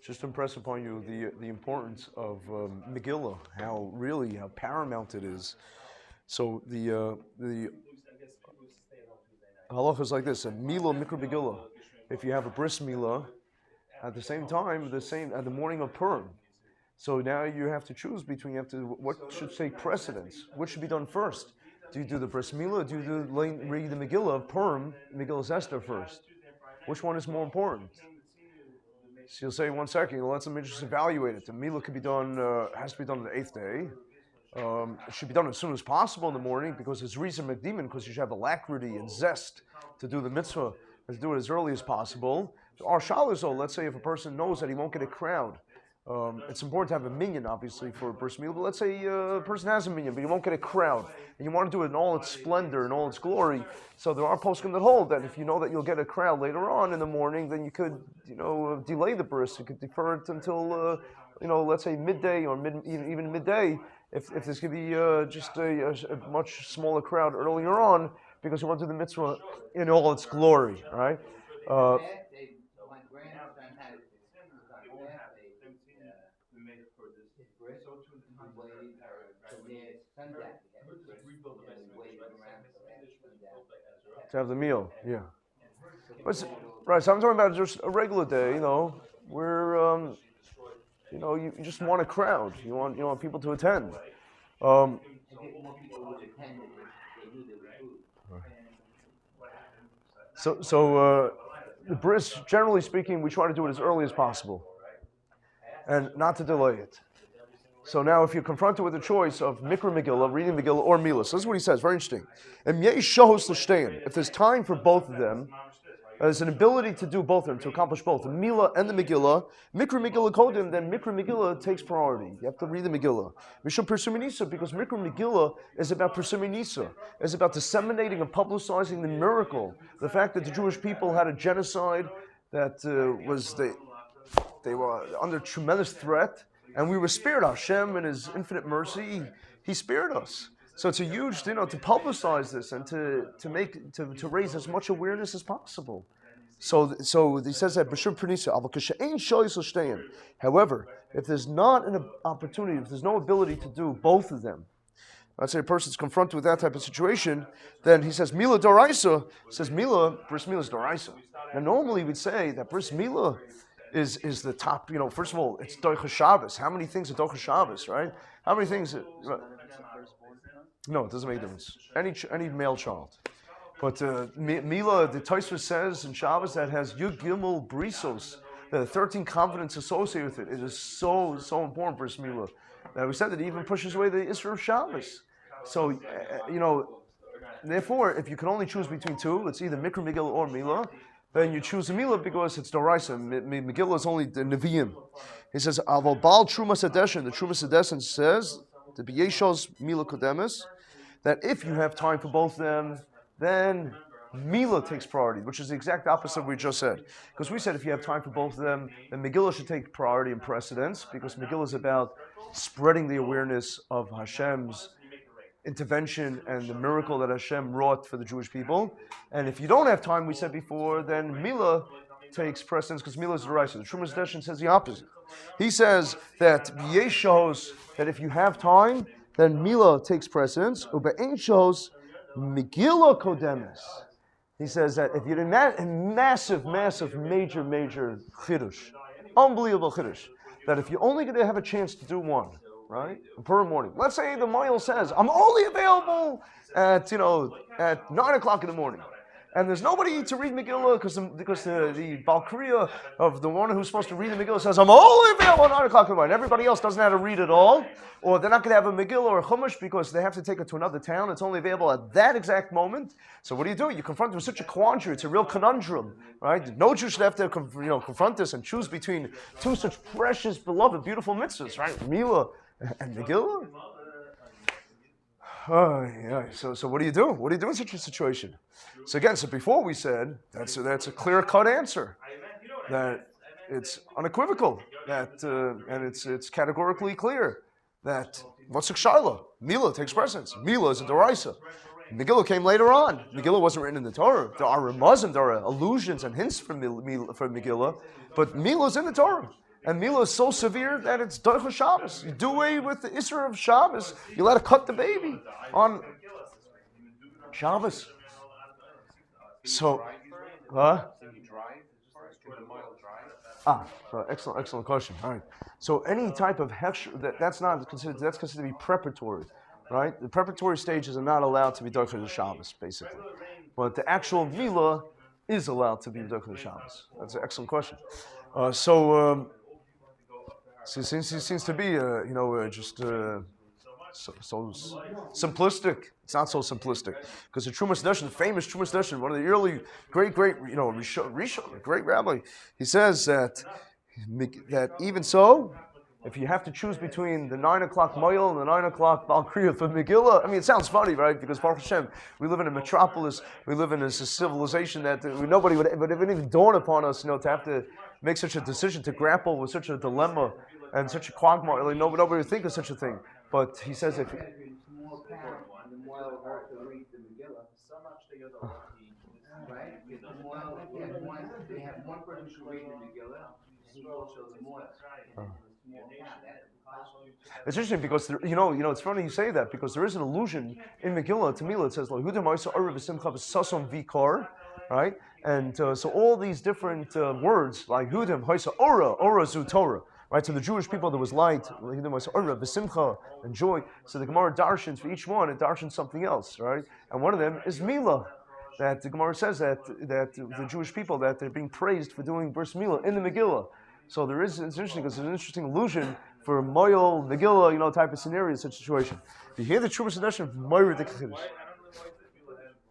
Just to impress upon you the importance of Megillah, how paramount it is. So the halacha is like this: a Milah mikra Megillah. If you have a bris Milah, at the same time, at the morning of Purim. So now you have to choose between, what should take precedence? What should be done first? Do you do the bris Milah, or do you read the Megillah of Purim, Megillah Esther first? Which one is more important? So you'll say, 1 second, let me just evaluate it. The Milah could be done, has to be done on the 8th day. It should be done as soon as possible in the morning because it's reason Mekdimin, because you should have alacrity and zest to do the mitzvah, and to do it as early as possible. Our shalosh, let's say if a person knows that he won't get a crowd, it's important to have a minyan, obviously, for a bris milah, but let's say a person has a minyan, but he won't get a crowd, and you want to do it in all its splendor and all its glory. So there are poskim that hold that if you know that you'll get a crowd later on in the morning, then you could, delay the bris. You could defer it until, let's say midday or even midday, if there's going to be just a much smaller crowd earlier on, because you want to do the mitzvah in all its glory, right? To have the meal, yeah. Right, so I'm talking about just a regular day, where you just want a crowd. You want people to attend. So the bris, generally speaking, we try to do it as early as possible, and not to delay it. So now, if you're confronted with the choice of Mikra Megillah, reading Megillah, or Milah, so this is what he says, very interesting. If there's time for both of them, there's an ability to do both of them, to accomplish both, the Milah and the Megillah. Mikra Megillah Kodim, then Mikra Megillah takes priority. You have to read the Megillah. Mishum Persumi Nisa, because Mikra Megillah is about Persumi Nisa. It's about disseminating and publicizing the miracle. The fact that the Jewish people had a genocide that they were under tremendous threat, and we were spared. Hashem, in His infinite mercy, He spared us. So it's a huge, to publicize this and to raise as much awareness as possible. So he says that b'shur pernisa. However, if there's not an opportunity, if there's no ability to do both of them, let's say a person's confronted with that type of situation, then he says Milah Doraisa. Says Milah, bris Milah is Doraisa. Now normally we'd say that bris Milah is the top, first of all, it's Doicha Shabbos. How many things are Doicha Shabbos, right? How many things? No, it doesn't make a difference. Any male child. But Milah, the Tosfos says in Shabbos that has Yud Gimel Brisos, the 13 covenants associated with it. It is so important for Milah. Now we said that it even pushes away the Isra of Shabbos. So, therefore, if you can only choose between two, it's either Mikra Megillah or Milah, then you choose the Milah because it's Doraisa. Megillah is only the Nevi'im. He says, Aval Baal Truma Sedeshin. The Truma Sedeshin says, the B'yeshos Milah Kodemis, that if you have time for both of them, then Milah takes priority, which is the exact opposite of what we just said. Because we said if you have time for both of them, then Megillah should take priority and precedence, because Megillah is about spreading the awareness of Hashem's intervention and the miracle that Hashem wrought for the Jewish people. And if you don't have time, we said before, then Milah takes precedence, because Milah is the right. So the Trumas Deshin says the opposite. He says that Yeshos, that if you have time, then Milah takes precedence. Ube'en shows Megillah Kodemis. He says that if you're in that massive, major chiddush, unbelievable chiddush, that if you're only going to have a chance to do one, right, per morning. Let's say the Moil says, I'm only available at 9 o'clock in the morning. And there's nobody to read Megillah because the Balkriya of the one who's supposed to read the Megillah says, I'm only available at 9 o'clock in the morning. Everybody else doesn't have to read at all. Or they're not going to have a Megillah or a Chumash because they have to take it to another town. It's only available at that exact moment. So what do? You confront them with such a quandary. It's a real conundrum, right? No Jew should have to confront this and choose between two such precious, beloved, beautiful mitzvahs, right? Milah and Megillah? Oh, yeah. So what do you do? What do you do in such a situation? So again, before we said that's a clear-cut answer, that it's unequivocal, that and it's categorically clear that what's a shaila? Milah takes precedence. Milah is a doraisa. Megillah came later on. Megillah wasn't written in the Torah. There are remazim, there are allusions and hints from Megillah, but Milah is in the Torah. And Milah is so severe that it's Doicha Shabbos. You do away with the Isra of Shabbos, you let it cut the baby on Shabbos. So, excellent question. All right. So any type of hefsher, that's considered to be preparatory, right? The preparatory stages are not allowed to be Doicha Shabbos, basically. But the actual Milah is allowed to be Doicha Shabbos. That's an excellent question. So it seems to be, just so simplistic. It's not so simplistic because the Trumas Deshin, the famous Trumas Deshin, one of the early great Rishon, great rabbi, he says that even so, if you have to choose between the 9 o'clock Moil and the 9 o'clock Balkriya for Megillah, I mean, it sounds funny, right? Because Baruch Hashem, we live in a metropolis, we live in a civilization that nobody would even dawn upon us, to have to make such a decision, to grapple with such a dilemma and such a quagmire. Like, nobody would think of such a thing. But he says if it's interesting because it's funny you say that because there is an allusion in Megillah to Milah. It says vikar, right? And so all these different words like Hudim, Haisa Ora Zu Torah. Right, so the Jewish people there was light, and joy. So the Gemara darshans for each one, it darshans something else, right? And one of them is Milah. That the Gemara says that the Jewish people that they're being praised for doing bris Milah in the Megillah. So it's interesting because there's an interesting allusion for a Moyel Megillah, type of scenario, such a situation. You hear the Trumas Hadeshim from Moyer de Chiddush.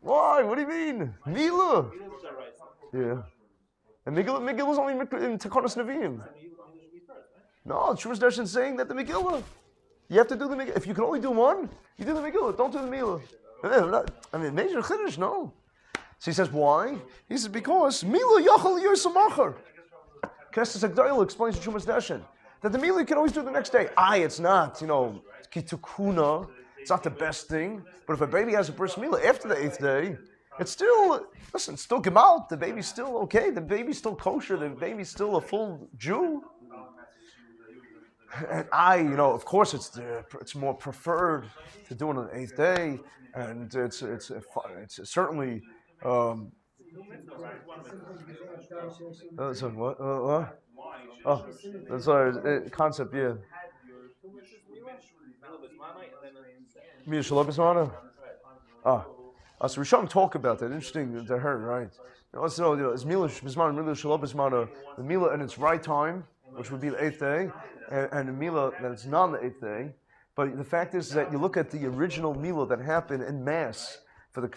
Why? What do you mean? Milah. Yeah. And Megillah is only in Tekonos Nevi'im. No, Trumas Darshan is saying that the Megillah, you have to do the Megillah. If you can only do one, you do the Megillah. Don't do the Milah. Major Chiddush, no. So he says, why? He says, because Milah Yachal Yersamachar. Kestes Agdayla explains to Trumas Darshan that the Milah you can always do the next day. It's not, Kitukuna. It's not the best thing. But if a baby has a bris Milah after the 8th day, it's still, still Gemalt. The baby's still okay. The baby's still kosher. The baby's still a full Jew. And of course, it's more preferred to do it on the 8th day, and it's certainly. So what? Oh, that's our concept, yeah. So Rishon talk about that. Interesting to her, right? Let's know is Milah Shebizman, Milah Shalom Bismana, the Milah in its right time, which would be the 8th day. And the Milah that it's not on the 8th day, but the fact is that you look at the original Milah that happened in Mass for the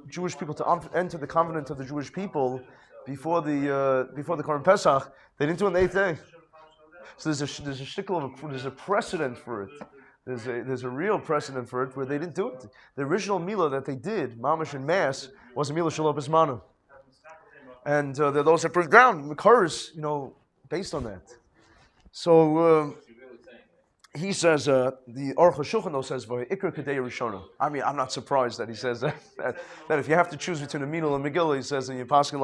Jewish people to enter the covenant of the Jewish people before the Korban Pesach, they didn't do it on the 8th day. So there's a precedent for it. There's a real precedent for it where they didn't do it. The original Milah that they did, Mamash in Mass, was a Milah Shalom Bismana, and those that bring down Makaris, based on that. So he says the Aruch HaShulchan says Ikar Kadei Rishona. I mean, I'm not surprised that he says that if you have to choose between a Milah and Megillah, he says in your pasuk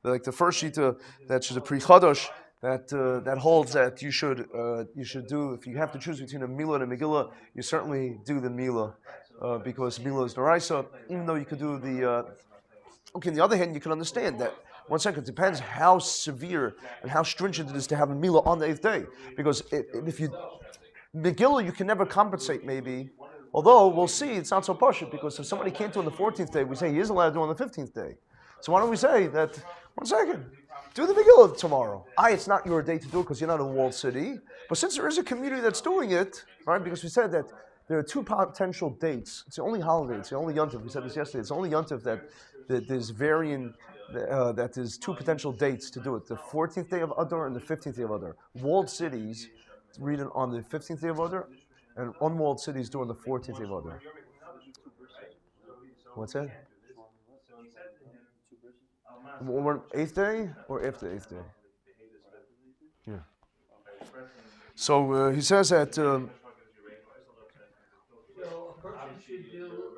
like the first shita that's a Pri Chadash that holds that you should do, if you have to choose between a Milah and a Megillah, you certainly do the Milah because Milah is Daraisa, even though you could do the okay. On the other hand, you can understand that. One second, it depends how severe and how stringent it is to have a Milah on the 8th day. Because if you Megillah, you can never compensate, maybe. Although we'll see, it's not so partial because if somebody can't do it on the 14th day, we say he is allowed to do it on the 15th day. So why don't we say that? One second, do the Megillah tomorrow. It's not your day to do it because you're not in a walled city. But since there is a community that's doing it, right? Because we said that there are 2 potential dates. It's the only holiday. It's the only yontif. We said this yesterday. It's the only yontif that there's varying. That is 2 potential dates to do it: the 14th day of Adar and the 15th day of Adar. Walled cities read it on the 15th day of Adar, and unwalled cities do it on the 14th day of Adar. What's that? 8th day or after the 8th day? Yeah. So he says that. So a person should do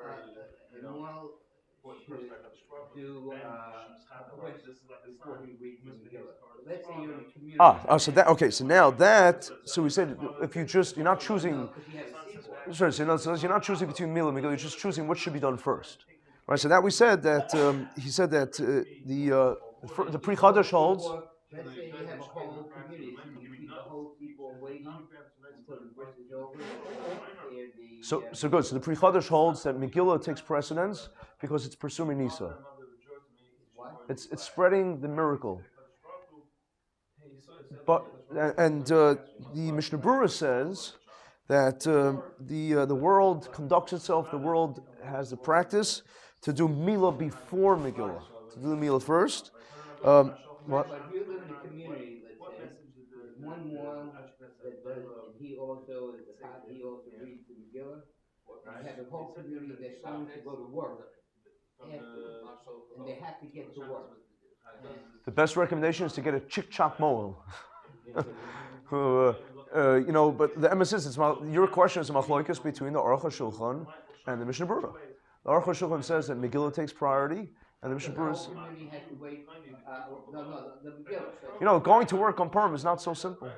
do a push before he reads the Megillah. Let's say you're in a community. So that okay. So now that we said if you're not choosing. Because you have a seaport. Sorry, so you're not choosing between Milah and Megillah. You're just choosing what should be done first, right? So that we said that he said that the Pri Chadash holds. Let's say you have a whole community, so you keep the whole seaport waiting until the bris is over. So good. So the Pri Chadash holds that Megillah takes precedence because it's pursuing Nisa. It's spreading the miracle. But the Mishnah Berurah says that the world conducts itself. The world has the practice to do Milah before Megillah. To do the Milah first. What? But if you live in a community, let's say, there's one more that does, and he also reads the Megillah. You have a whole community that's going to go to work afterwards, and they have to get to work. The best recommendation is to get a chick-chop moel. But the emphasis is your question is a machlokas between the Aruch HaShulchan and the Mishnah Berurah. The Aruch HaShulchan says that Megillah takes priority, and the Mishnah Berurah. The community has to wait. The Megillah. Going to work on Purim is not so simple.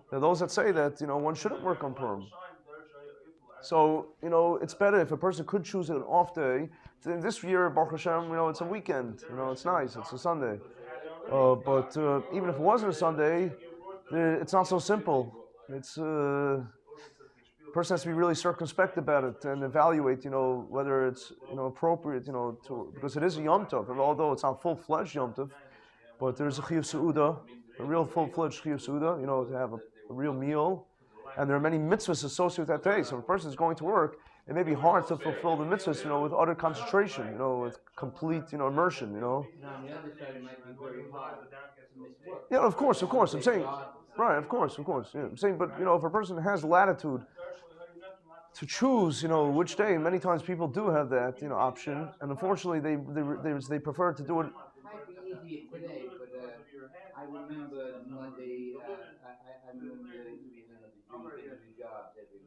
There are those that say that one shouldn't work on Purim. So it's better if a person could choose an off day. This year, Baruch Hashem, it's a weekend. It's nice. It's a Sunday. But even if it wasn't a Sunday, it's not so simple. It's a person has to be really circumspect about it and evaluate, whether it's appropriate, because it is a Yom Tov, and although it's not full-fledged Yom Tov, but there's a Chiyuv Seudah, a real full-fledged Chiyuv Seudah, to have a real meal, and there are many mitzvahs associated with that day. So if a person is going to work, it may be hard to fulfill the mitzvahs, with utter concentration, with complete, immersion, On the other side, it might be very hard to miss work. Yeah, of course. I'm saying, right, of course. Yeah. I'm saying, but if a person has latitude to choose, which day, many times people do have that, option, and unfortunately, they prefer to do it. It might be easier today, but I remember Monday. I remember the Jews do jobs every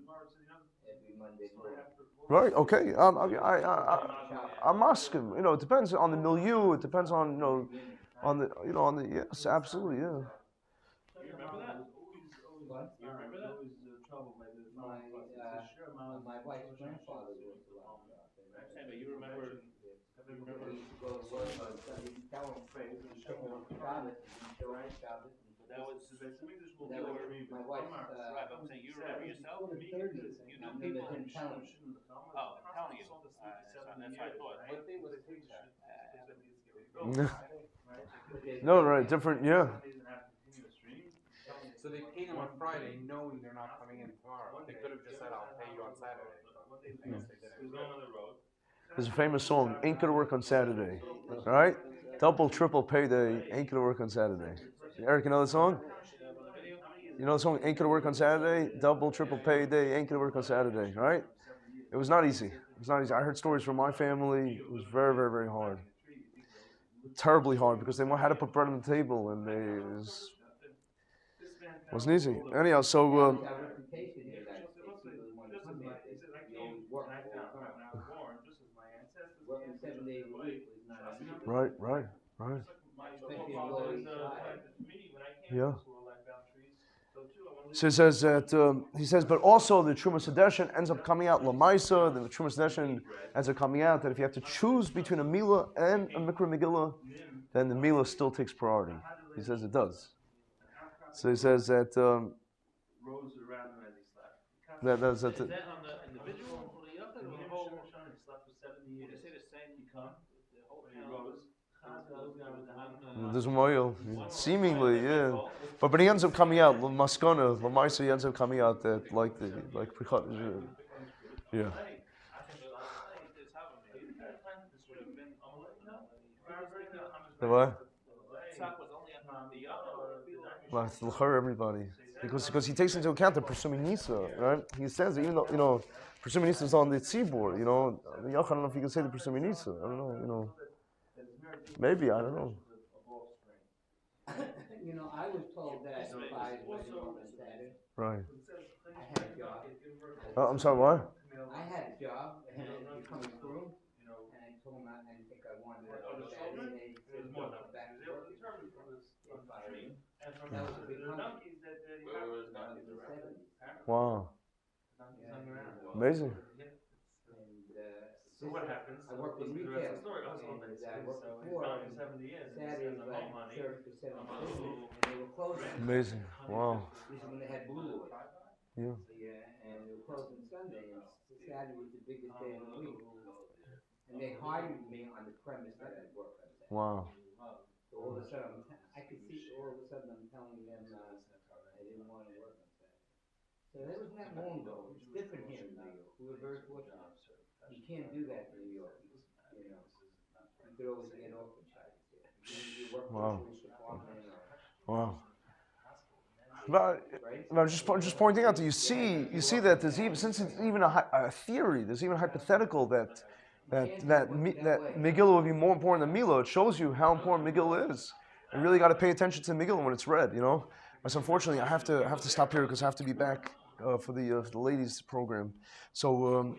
Monday morning. Right. Okay. I'm asking. It depends on the milieu. It depends on on the yes, absolutely, yeah. My wife's grandfather worked a lot of jobs. You remember? He used to go to work on Sunday. You tell him Shabbos, Shabbos. My wife. I'm saying you remember yourself. You do people. Him telling me. Oh, I'm telling you. That's what I thought. What day was it? No, right, different, yeah. So they paid them on Friday knowing they're not coming in tomorrow. They could have just said, I'll pay you on Saturday. I guess they didn't. There's a famous song, Ain't Gonna Work on Saturday. All right? Double, triple payday, ain't gonna work on Saturday. Eric, you know the song? You know the song, Ain't Gonna Work on Saturday? Double, triple payday, ain't gonna work on Saturday, all right? It was not easy. I heard stories from my family. It was very, very, very hard. Terribly hard because they had to put bread on the table and it wasn't easy. Anyhow, so Working 7 days a week was not easy. right. Especially in Lower East Side. Yeah. So he says that but also the Trumas Hadeshin ends up coming out Lamaisa. The Trumas Hadeshin ends up coming out that if you have to choose between a Milah and a Mikra Megillah, then the Milah still takes priority. He says it does. So he says that Rose around him as he slept. that's Is that on the individual or the other? The whole slept for 70 years. They say the same. He come. The whole rose. there's a oil, seemingly, yeah. But he ends up coming out Maskana, Lamaisa. He ends up coming out that yeah. The what? Well, it's l'chor everybody, because he takes into account the presuming Nisa, right? He says that even though presuming Nisa is on the tzibur, I don't know if you can say the presuming Nisa. I don't know, maybe, I don't know. I was told that if I was on Saturday. Right. I had a job. I'm sorry, what? I had a job, and it was coming through, and I told him That was a big The country. donkeys that you That have was the in donkeys the around. 70s. Wow. Donkeys hung around. Amazing. And So what happens? I worked in Listen to the retail. rest of the story. Oh, so And that's I good. worked So he's before, gone for 70 years and he Saturday spends was no like money. 30% of the business, Oh. and they were closing. Amazing. Wow. This is when they had blue oil. Yeah. Yeah, and they were closing Sunday, and Saturday was the biggest day of the week. And they hired me on the premise that I'd work on Saturday. Wow. So all of a sudden, I could see all of a sudden I'm telling them I didn't want to work on Saturday. So that wasn't that long ago. It's different here in New York. We were very fortunate. You can't do that in New York. You know, you could always get off on Saturday. You work for Wow. the police department or, Wow. But right? I'm just pointing out that you see that there's even, since it's even a theory, there's even hypothetical that Megillah would be more important than Milah. It shows you how important Megillah is. You really got to pay attention to Megillah when it's read. You know. But unfortunately, I have to stop here because I have to be back for the ladies program. So.